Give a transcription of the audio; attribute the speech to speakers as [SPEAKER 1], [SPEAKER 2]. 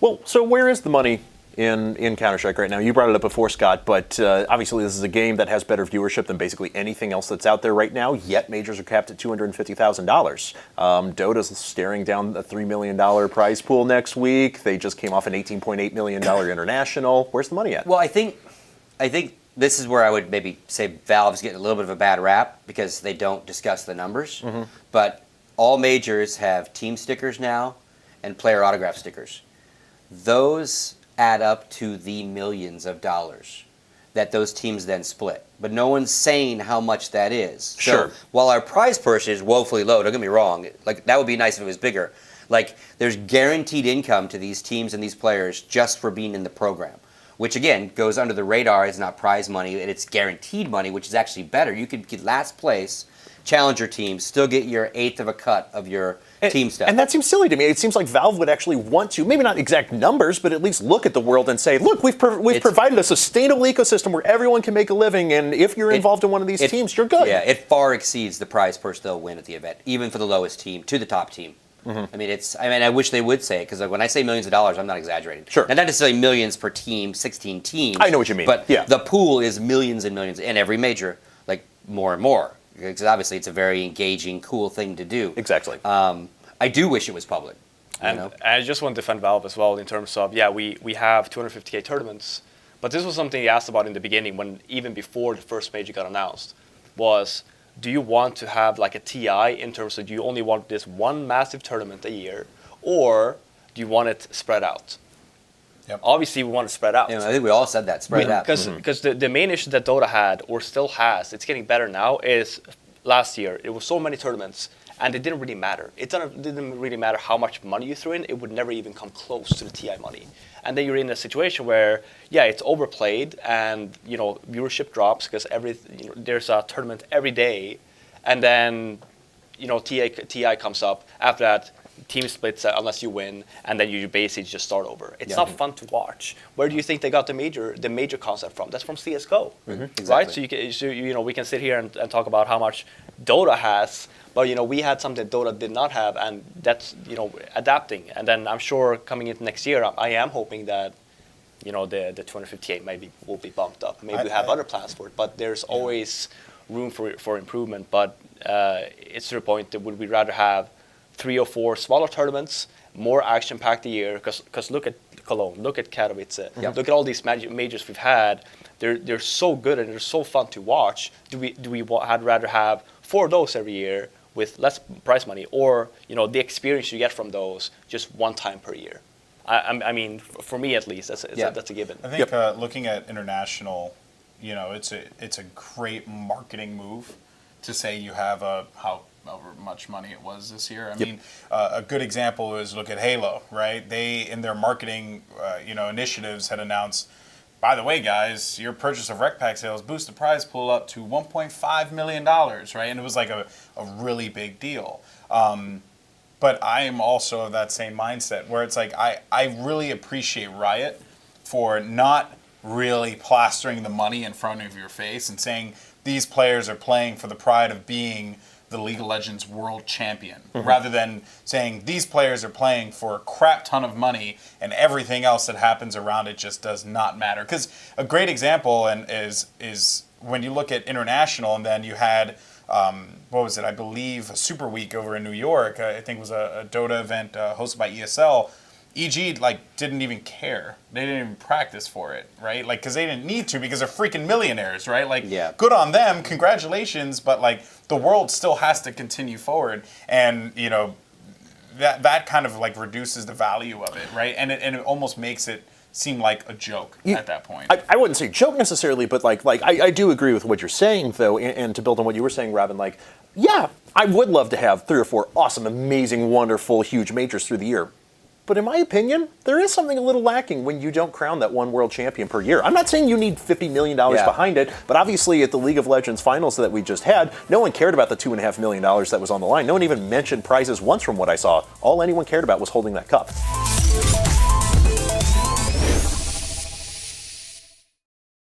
[SPEAKER 1] Well, so where is the money in Counter-Strike right now? You brought it up before, Scott, but obviously this is a game that has better viewership than basically anything else that's out there right now, yet majors are capped at $250,000. Dota's staring down a $3 million prize pool next week. They just came off an $18.8 million international. Where's the money at?
[SPEAKER 2] Well, I think this is where I would maybe say Valve's getting a little bit of a bad rap because they don't discuss the numbers. Mm-hmm. But all majors have team stickers now and player autograph stickers. Those add up to the millions of dollars that those teams then split. But no one's saying how much that is.
[SPEAKER 1] Sure.
[SPEAKER 2] So while our prize purse is woefully low, don't get me wrong, like that would be nice if it was bigger. Like there's guaranteed income to these teams and these players just for being in the program, which again goes under the radar. It's not prize money, and it's guaranteed money, which is actually better. You could get last place, challenger teams, still get your eighth of a cut of your team stuff.
[SPEAKER 1] And that seems silly to me. It seems like Valve would actually want to, maybe not exact numbers, but at least look at the world and say, look, we've provided a sustainable ecosystem where everyone can make a living, and if you're involved in one of these teams, you're good.
[SPEAKER 2] Yeah, it far exceeds the prize purse they'll win at the event, even for the lowest team to the top team. Mm-hmm. I mean, I wish they would say it, because when I say millions of dollars, I'm not exaggerating.
[SPEAKER 1] Sure.
[SPEAKER 2] And not necessarily millions per team, 16 teams.
[SPEAKER 1] I know what you mean.
[SPEAKER 2] But
[SPEAKER 1] yeah.
[SPEAKER 2] The pool is millions and millions, and every major, like more and more. Because obviously it's a very engaging, cool thing to do.
[SPEAKER 1] Exactly.
[SPEAKER 2] I do wish it was public.
[SPEAKER 3] And I just want to defend Valve as well in terms of, we have 250K tournaments, but this was something he asked about in the beginning, even before the first major got announced, was do you want to have like a TI in terms of do you only want this one massive tournament a year, or do you want it spread out? Yep. Obviously, we want to spread out.
[SPEAKER 2] Yeah, I think we all said that, spread out.
[SPEAKER 3] Because the main issue that Dota had, or still has, it's getting better now, is last year, it was so many tournaments, and it didn't really matter. It didn't really matter how much money you threw in. It would never even come close to the TI money. And then you're in a situation where, it's overplayed, and viewership drops because there's a tournament every day, and then TI comes up. After that, team splits unless you win, and then you basically just start over. It's not fun to watch. Where do you think they got the major concept from? That's from CSGO,
[SPEAKER 2] exactly.
[SPEAKER 3] Right? So we can sit here and talk about how much Dota has, but we had something Dota did not have, and that's adapting. And then I'm sure coming into next year, I am hoping that the 258 maybe will be bumped up. Maybe we have other plans for it, but there's always room for improvement. But it's to the point that would we rather have 3 or 4 smaller tournaments, more action-packed a year, because look at Cologne, look at Katowice, look at all these majors we've had. They're so good and they're so fun to watch. Do we rather have 4 of those every year with less prize money, or the experience you get from those just one time per year? I mean, for me at least, that's a given.
[SPEAKER 4] I think looking at international, it's a great marketing move to say you have however much money it was this year. I mean, a good example is look at Halo, right? They, in their marketing, initiatives had announced, by the way, guys, your purchase of rec pack sales boost the prize pool up to $1.5 million, right? And it was like a really big deal. But I am also of that same mindset where it's like I really appreciate Riot for not really plastering the money in front of your face and saying these players are playing for the pride of being the League of Legends world champion, rather than saying these players are playing for a crap ton of money and everything else that happens around it just does not matter. Because a great example is when you look at international, and then you had what was it? I believe a Super Week over in New York. I think it was a Dota event hosted by ESL. EG didn't even care. They didn't even practice for it, right? Because they didn't need to, because they're freaking millionaires, right? Good on them, congratulations, but the world still has to continue forward, and that kind of reduces the value of it, right? And it almost makes it seem like a joke at that point.
[SPEAKER 1] I wouldn't say joke necessarily, but I do agree with what you're saying though, and to build on what you were saying, Robin, I would love to have 3 or 4 awesome, amazing, wonderful, huge majors through the year. But in my opinion, there is something a little lacking when you don't crown that one world champion per year. I'm not saying you need $50 million behind it, but obviously at the League of Legends finals that we just had, no one cared about the $2.5 million that was on the line. No one even mentioned prizes once from what I saw. All anyone cared about was holding that cup.